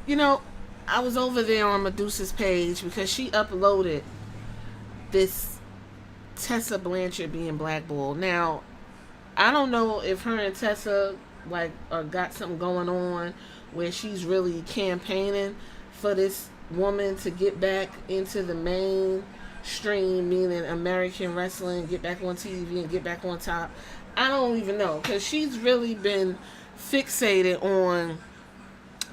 You know, I was over there on Medusa's page because she uploaded this Tessa Blanchard being blackballed. Now, I don't know if her and Tessa like got something going on where she's really campaigning for this woman to get back into the mainstream, meaning American wrestling, get back on TV and get back on top. I don't even know because she's really been fixated on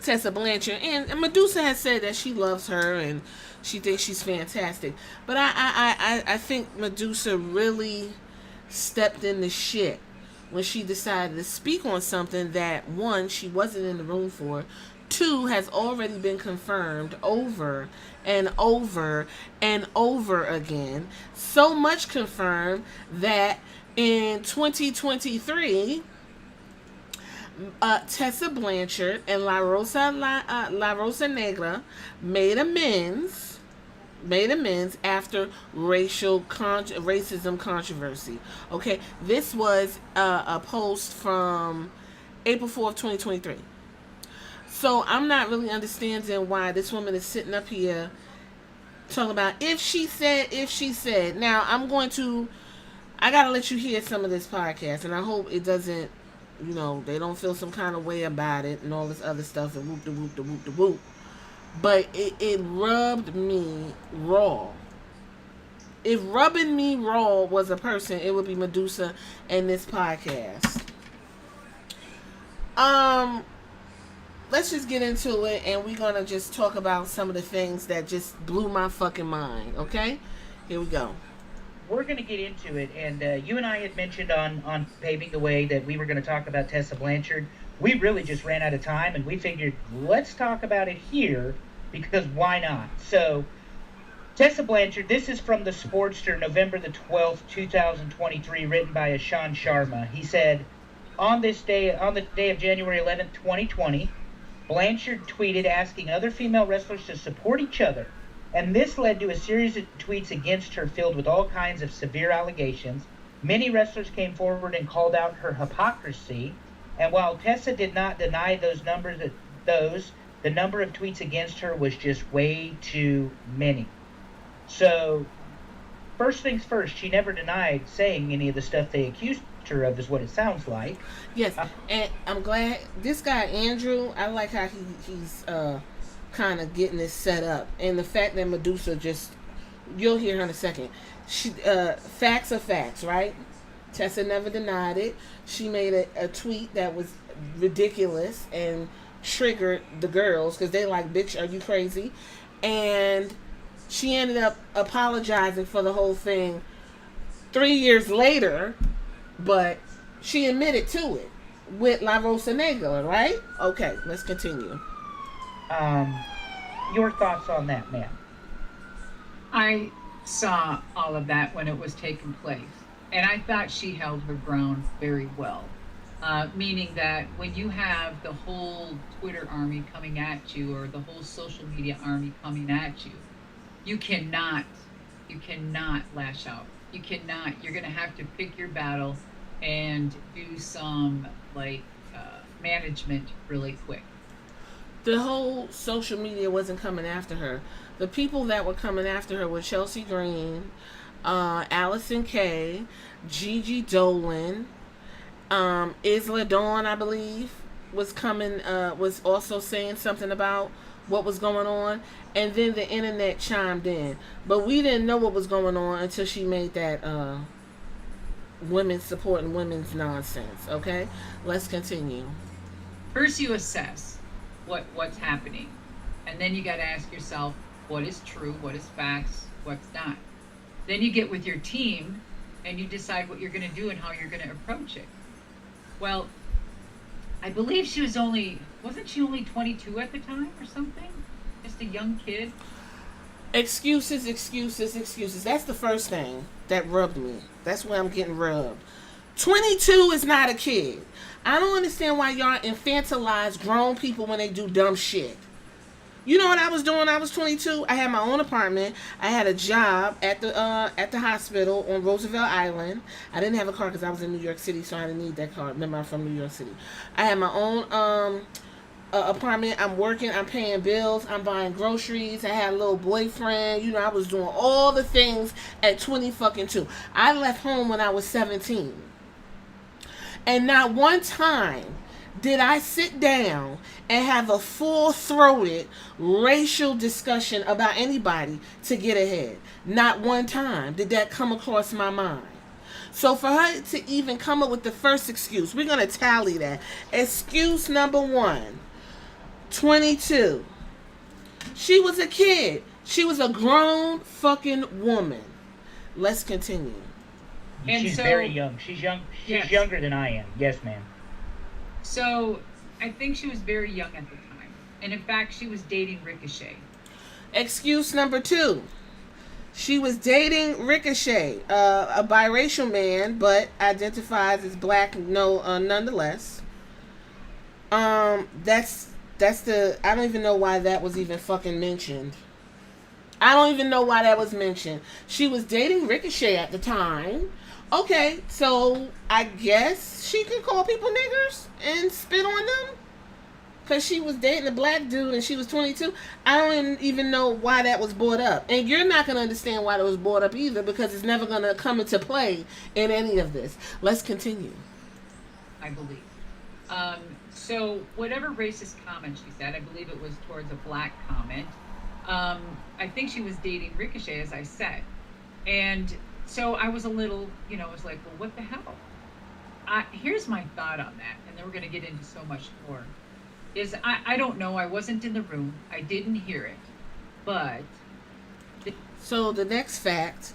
Tessa Blanchard, and Medusa has said that she loves her and she thinks she's fantastic. But I think Medusa really stepped in the shit when she decided to speak on something that, one, she wasn't in the room for, two, has already been confirmed over and over and over again. So much confirmed that in 2023, Tessa Blanchard and La Rosa Negra made amends after racism controversy. Okay, this was a post from April 4th, 2023. So I'm not really understanding why this woman is sitting up here talking about if she said. Now I gotta let you hear some of this podcast, and I hope it doesn't, they don't feel some kind of way about it and all this other stuff and whoop de whoop de whoop de whoop. But it rubbed me raw. If rubbing me raw was a person, it would be Medusa and this podcast. Um, let's just get into it, and we're gonna just talk about some of the things that just blew my fucking mind. Okay, here we go. We're going to get into it, and you and I had mentioned on Paving the Way that we were going to talk about Tessa Blanchard. We really just ran out of time, and we figured, let's talk about it here, because why not? So, Tessa Blanchard, this is from the Sportster, November the 12th, 2023, written by Ashan Sharma. He said, on the day of January 11th, 2020, Blanchard tweeted asking other female wrestlers to support each other, and this led to a series of tweets against her filled with all kinds of severe allegations. Many wrestlers came forward and called out her hypocrisy, and while Tessa did not deny the number of tweets against her was just way too many. So, first things first, she never denied saying any of the stuff they accused her of, is what it sounds like. Yes, and I'm glad this guy Andrew. I like how he's kind of getting this set up, and the fact that Medusa just, you'll hear her in a second. She facts are facts, right? Tessa never denied it. She made a tweet that was ridiculous and triggered the girls because they like, bitch, are you crazy? And she ended up apologizing for the whole thing 3 years later, but she admitted to it with La Rosa Negra, right? Okay, let's continue. Um, your thoughts on that, ma'am? I saw all of that when it was taking place, and I thought she held her ground very well. Meaning that when you have the whole Twitter army coming at you, or the whole social media army coming at you, you cannot, you cannot lash out. You cannot. You're going to have to pick your battle and do some management really quick. The whole social media wasn't coming after her. The people that were coming after her were Chelsea Green, Allison Kay, Gigi Dolan, Isla Dawn, I believe, was also saying something about what was going on, and then the internet chimed in. But we didn't know what was going on until she made that women supporting women's nonsense. Okay, let's continue. First, you assess what's happening, and then you got to ask yourself what is true, what is facts, what's not. Then you get with your team, and you decide what you're going to do and how you're going to approach it. Well, I believe wasn't she only 22 at the time or something? Just a young kid. Excuses, excuses, excuses. That's the first thing that rubbed me. That's where I'm getting rubbed. 22 is not a kid. I don't understand why y'all infantilize grown people when they do dumb shit. You know what I was doing? I was 22. I had my own apartment. I had a job at the hospital on Roosevelt Island. I didn't have a car because I was in New York City, so I didn't need that car. Remember, I'm from New York City. I had my own apartment. I'm working. I'm paying bills. I'm buying groceries. I had a little boyfriend. You know, I was doing all the things at 20 fucking 2. I left home when I was 17. And not one time did I sit down and have a full throated racial discussion about anybody to get ahead. Not one time did that come across my mind. So for her to even come up with the first excuse, we're going to tally that. Excuse number 1, 22. She was a kid. She was a grown fucking woman. Let's continue. And she's so- very young. She's young. She's Yes. younger than I am. Yes, ma'am. So I think she was very young at the time. And in fact, she was dating Ricochet. Excuse number 2. She was dating Ricochet, a biracial man, but identifies as black. No, nonetheless. That's the. I don't even know why that was even fucking mentioned. I don't even know why that was mentioned. She was dating Ricochet at the time. Okay, so I guess she could call people niggers and spit on them? Because she was dating a black dude and she was 22. I don't even know why that was brought up. And you're not going to understand why that was brought up either, because it's never going to come into play in any of this. Let's continue. I believe. So whatever racist comment she said, I believe it was towards a black comment. I think she was dating Ricochet, as I said. And so I was a little, I was like, well, what the hell? Here's my thought on that, and then we're going to get into so much more. Is I don't know. I wasn't in the room. I didn't hear it. But So the next fact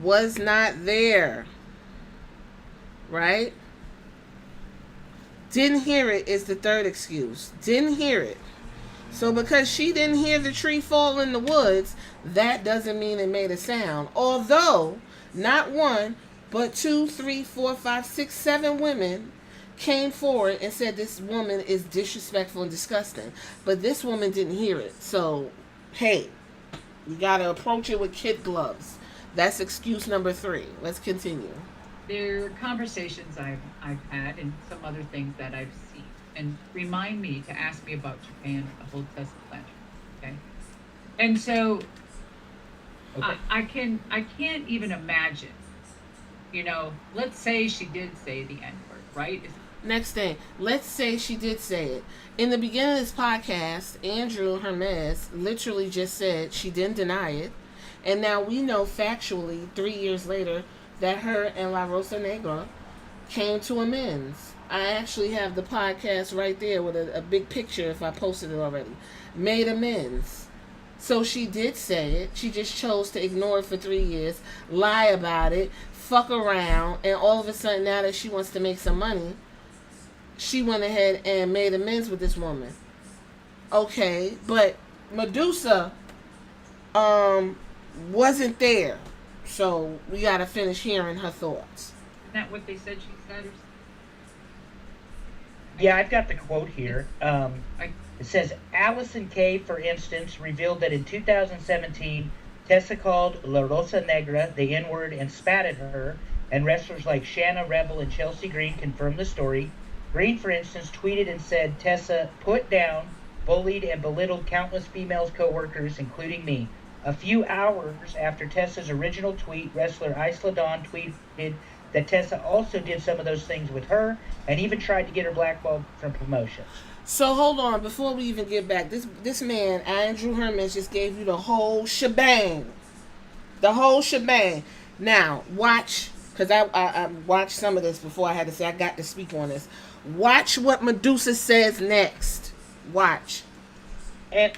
was not there. Right? Didn't hear it is the third excuse. Didn't hear it. So because she didn't hear the tree fall in the woods, that doesn't mean it made a sound. Although, not one, but 2, 3, 4, 5, 6, 7 women came forward and said this woman is disrespectful and disgusting. But this woman didn't hear it. So, hey, you gotta approach it with kid gloves. That's excuse number 3. Let's continue. there are conversations I've had and some other things that I've seen. And remind me to ask me about Japan, the whole Tessa Blanchard. Okay. And so Okay. I can't even imagine, let's say she did say the N-word, right? Next thing, let's say she did say it. In the beginning of this podcast, Andrew Hermes literally just said she didn't deny it. And now we know factually, 3 years later, that her and La Rosa Negra came to amends. I actually have the podcast right there with a big picture if I posted it already. Made amends. So she did say it. She just chose to ignore it for 3 years, lie about it, fuck around, and all of a sudden now that she wants to make some money, she went ahead and made amends with this woman. Okay, but Medusa wasn't there. So we gotta finish hearing her thoughts. Isn't that what they said she said? Yeah, I've got the quote here. It says, Allison Kay, for instance, revealed that in 2017, Tessa called La Rosa Negra the N-word and spat at her, and wrestlers like Shanna Rebel and Chelsea Green confirmed the story. Green, for instance, tweeted and said, Tessa put down, bullied, and belittled countless female co-workers, including me. A few hours after Tessa's original tweet, wrestler Isla Dawn tweeted that Tessa also did some of those things with her and even tried to get her blackballed from promotion. So hold on, before we even get back, this man, Andrew Hermes, just gave you the whole shebang. The whole shebang. Now, watch, because I watched some of this before I had to say I got to speak on this. Watch what Medusa says next. Watch. And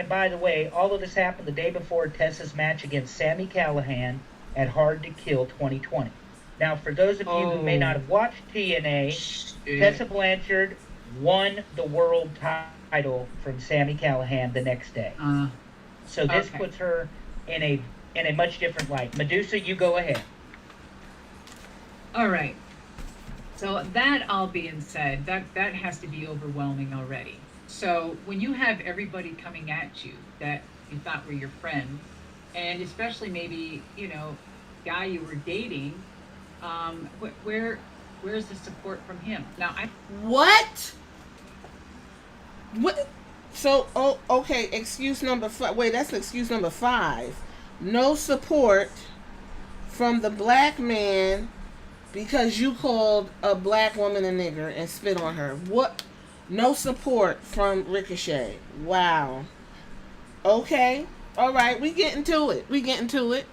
by the way, all of this happened the day before Tessa's match against Sami Callihan at Hard to Kill 2020. Now, for those of you who may not have watched TNA, Tessa Blanchard won the world title from Sami Callihan the next day. So this Okay. puts her in a much different light. Medusa, you go ahead. All right. So that all being said, that has to be overwhelming already. So when you have everybody coming at you that you thought were your friend, and especially maybe, guy you were dating, where's the support from him? Now, What? What? So, oh, okay. Excuse number 5. Wait, that's excuse number 5. No support from the black man because you called a black woman a nigger and spit on her. What? No support from Ricochet. Wow. Okay. All right. We getting to it. We getting to it.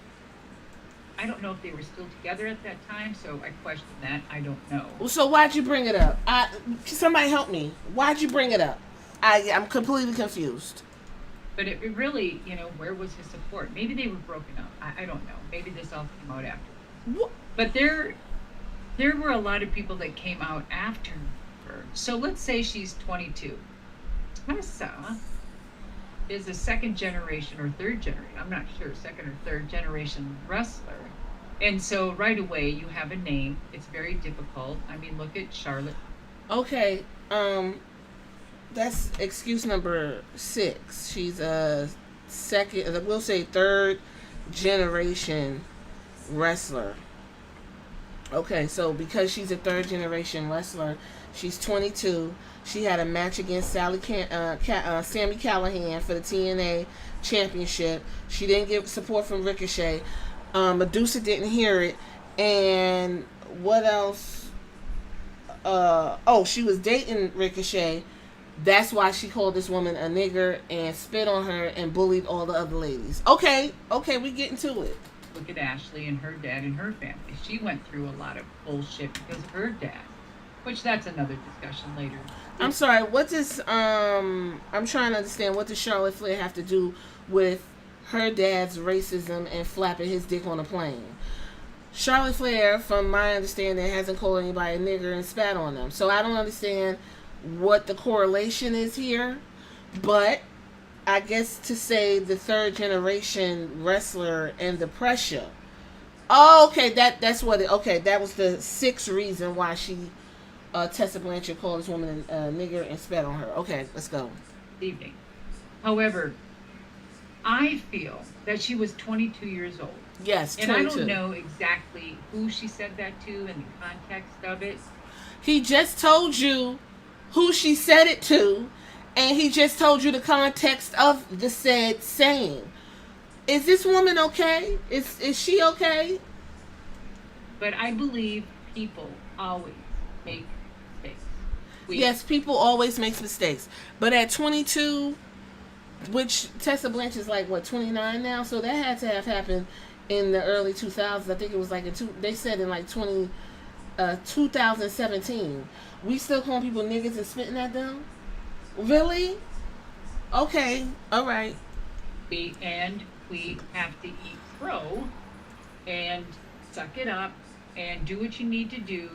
I don't know if they were still together at that time, so I question that. I don't know. So why'd you bring it up? Somebody help me. Why'd you bring it up? I'm completely confused. But it really, where was his support? Maybe they were broken up. I don't know. Maybe this all came out after. What? But there were a lot of people that came out after her. So let's say she's 22. Tessa is a second generation or third generation, I'm not sure, second or third generation wrestler. And so right away you have a name. It's very difficult. I mean, look at Charlotte. Okay, that's excuse number 6. She's a second, we'll say third generation wrestler. Okay, so because she's a third generation wrestler, she's 22. She had a match against Sammy Callahan for the TNA championship. She didn't get support from Ricochet. Medusa didn't hear it. And what else? She was dating Ricochet. That's why she called this woman a nigger and spit on her and bullied all the other ladies. Okay, we getting to it. Look at Ashley and her dad and her family. She went through a lot of bullshit because of her dad, which that's another discussion later. I'm sorry, what does, I'm trying to understand, what does Charlotte Flair have to do with her dad's racism and flapping his dick on a plane? Charlotte Flair, from my understanding, hasn't called anybody a nigger and spat on them. So I don't understand what the correlation is here, but I guess to say the third generation wrestler and the pressure. Oh, okay, that's what it, okay, that was the 6th reason why Tessa Blanchard called this woman a nigger and spat on her. Okay, let's go. Evening. However, I feel that she was 22 years old. Yes, 22. And I don't know exactly who she said that to and the context of it. He just told you who she said it to, and he just told you the context of the said saying. Is this woman okay? Is she okay? But I believe people always make mistakes. Yes, people always make mistakes. But at 22, which Tessa Blanchard is like, what, 29 now? So that had to have happened in the early 2000s. I think it was like, they said in like 2017. We still calling people niggas and spitting at them? Really? Okay, all right. We have to eat crow and suck it up and do what you need to do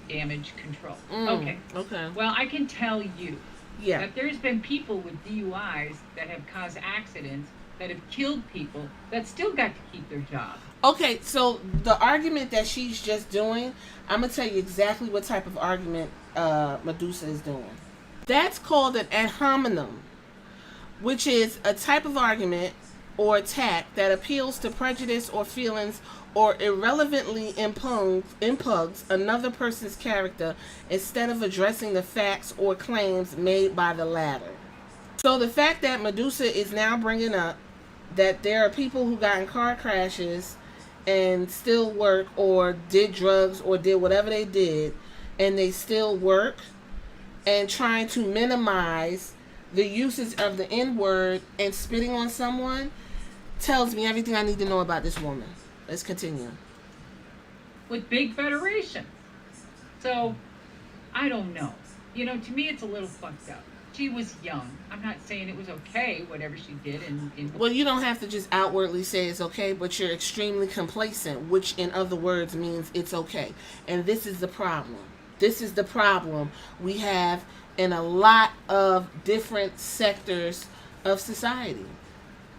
damage control. Okay. Well, I can tell you that there's been people with DUIs that have caused accidents, that have killed people, that still got to keep their job. Okay, so the argument that she's just doing, I'm going to tell you exactly what type of argument Medusa is doing. That's called an ad hominem, which is a type of argument or attack that appeals to prejudice or feelings or irrelevantly impugns another person's character instead of addressing the facts or claims made by the latter. So the fact that Medusa is now bringing up that there are people who got in car crashes and still work or did drugs or did whatever they did and they still work, and trying to minimize the usage of the N-word and spitting on someone tells me everything I need to know about this woman. Let's continue. With big federations. So, I don't know. To me it's a little fucked up. She was young. I'm not saying it was okay, whatever she did. Well, you don't have to just outwardly say it's okay, but you're extremely complacent, which in other words means it's okay. And this is the problem. This is the problem we have in a lot of different sectors of society.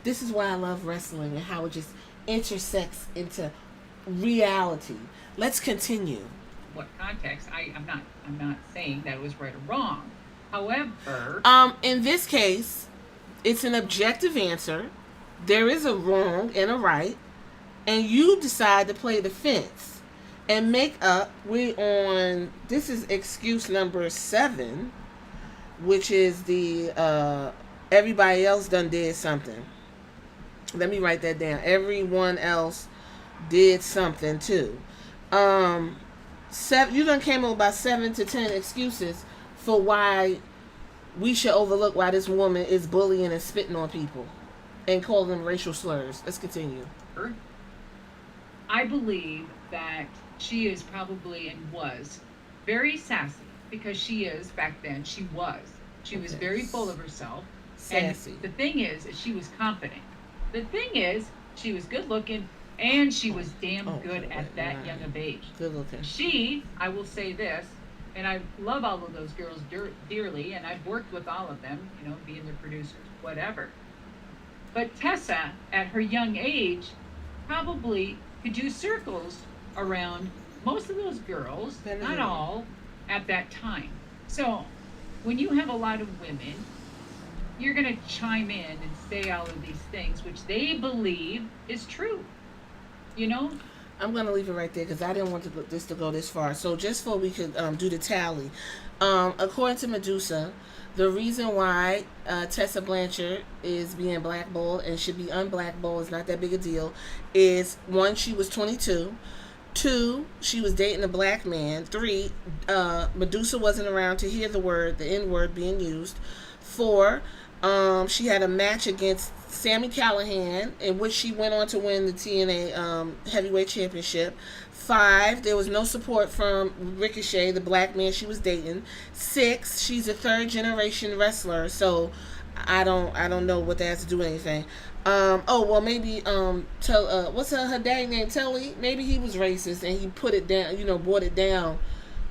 This is why I love wrestling and how it just intersects into reality. Let's continue. What context? I'm not saying that it was right or wrong. However, in this case, it's an objective answer. There is a wrong and a right, and you decide to play the fence and make up. This is excuse number 7. which is the everybody else done did something. Let me write that down. Everyone else did something too. Um, you done came up with about 7 to 10 excuses for why we should overlook why this woman is bullying and spitting on people and calling them racial slurs. Let's continue. I believe that she is probably and was very sassy because she is back then. She was. She was very full of herself. Sassy. And the thing is, she was confident. The thing is, she was good looking and she was damn good at that young of age. Good looking. She, I will say this, and I love all of those girls dearly, and I've worked with all of them, you know, being their producers, whatever. But Tessa, at her young age, probably could do circles around most of those girls, not all, at that time. So when you have a lot of women, you're going to chime in and say all of these things, which they believe is true. You know? I'm going to leave it right there because I didn't want this to go this far. So just so we could do the tally. According to Medusa, the reason why Tessa Blanchard is being blackballed and should be unblackballed, is not that big a deal, is 1, she was 22. 2, she was dating a black man. 3, Medusa wasn't around to hear the N-word being used. 4, she had a match against Sami Callihan, in which she went on to win the TNA Heavyweight Championship. 5, there was no support from Ricochet, the black man she was dating. 6, she's a 3rd-generation wrestler, so I don't know what that has to do with anything. Maybe what's her dad name? Telly? Maybe he was racist and he put it down, brought it down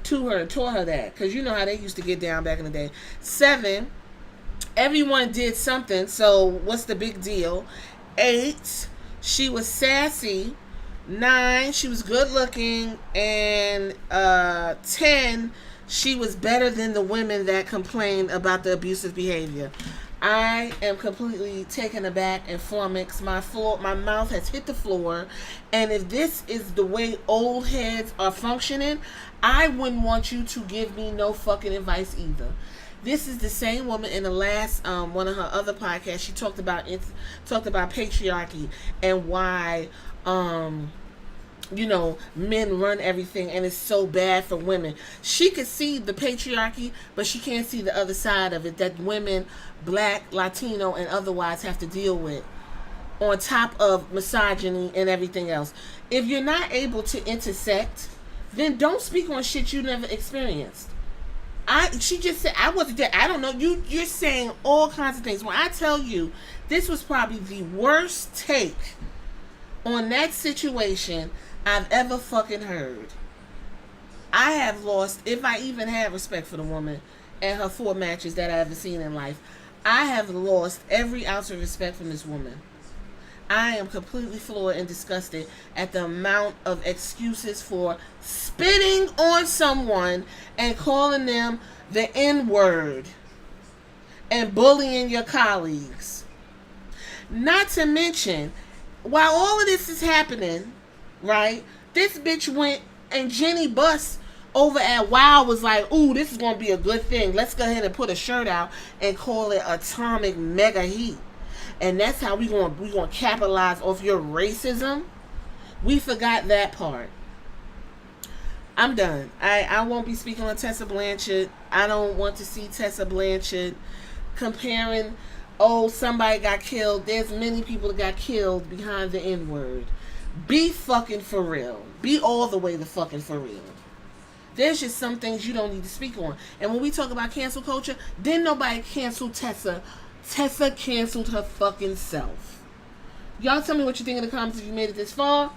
to her and taught her that, because you know how they used to get down back in the day. 7, everyone did something, so what's the big deal? 8, she was sassy. 9, she was good looking. And 10, she was better than the women that complained about the abusive behavior. I am completely taken aback and flummoxed. My mouth has hit the floor. And if this is the way old heads are functioning, I wouldn't want you to give me no fucking advice either. This is the same woman in the last one of her other podcasts. She talked about patriarchy and why men run everything and it's so bad for women. She could see the patriarchy, but she can't see the other side of it that women, black, Latino, and otherwise have to deal with, on top of misogyny and everything else. If you're not able to intersect, then don't speak on shit you never experienced. She just said, I wasn't there. I don't know. You're saying all kinds of things. When I tell you, this was probably the worst take on that situation I've ever fucking heard. I have lost, if I even have respect for the woman and her 4 matches that I ever seen in life, I have lost every ounce of respect from this woman. I am completely floored and disgusted at the amount of excuses for spitting on someone and calling them the N-word and bullying your colleagues. Not to mention, while all of this is happening, right, this bitch went and Jenny Buss over at WOW was like, ooh, this is going to be a good thing. Let's go ahead and put a shirt out and call it Atomic Mega Heat. And that's how we gonna capitalize off your racism. We forgot that part. I'm done. I won't be speaking on Tessa Blanchard. I don't want to see Tessa Blanchard comparing, somebody got killed. There's many people that got killed behind the N-word. Be fucking for real. Be all the way the fucking for real. There's just some things you don't need to speak on. And when we talk about cancel culture, didn't nobody cancel Tessa. Tessa canceled her fucking self. Y'all tell me what you think in the comments if you made it this far.